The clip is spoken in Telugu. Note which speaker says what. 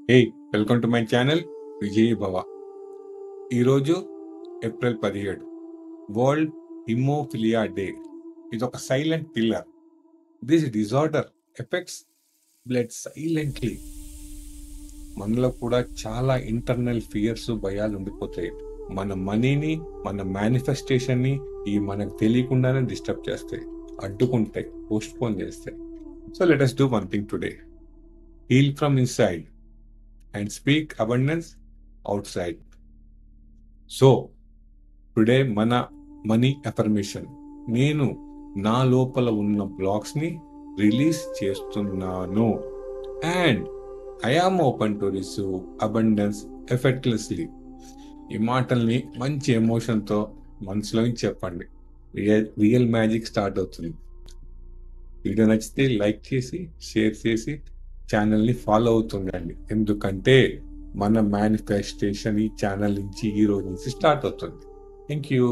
Speaker 1: Hey, welcome to my channel Vijay భవ. ఈరోజు ఏప్రిల్ 17 వరల్డ్ హిమోఫిలియా డే. ఇది ఒక silent killer. This disorder effects blood silently. మనలో కూడా చాలా ఇంటర్నల్ ఫియర్స్, భయాలు ఉండిపోతాయి. మన మనీని, మన మేనిఫెస్టేషన్ని మనకు తెలియకుండానే డిస్టర్బ్ చేస్తాయి, అడ్డుకుంటాయి, పోస్ట్ పోన్ చేస్తాయి. So let us do one thing today. Heal from inside and speak abundance outside. So today మన మనీ అఫర్మేషన్. నేను నా లోపల ఉన్న బ్లాక్స్ ని రిలీజ్ చేస్తున్నాను and I am open to receive abundance effortlessly. ఈ మాటల్ని మంచి ఎమోషన్తో మనసులో చెప్పండి. రియల్ మ్యాజిక్ స్టార్ట్ అవుతుంది. వీడియో నచ్చితే లైక్ చేసి, షేర్ చేసి ఛానల్ని ఫాలో అవుతుండండి. ఎందుకంటే మన మేనిఫెస్టేషన్ ఈ ఛానల్ నుంచి, ఈ రోజు నుంచి స్టార్ట్ అవుతుంది. Thank you.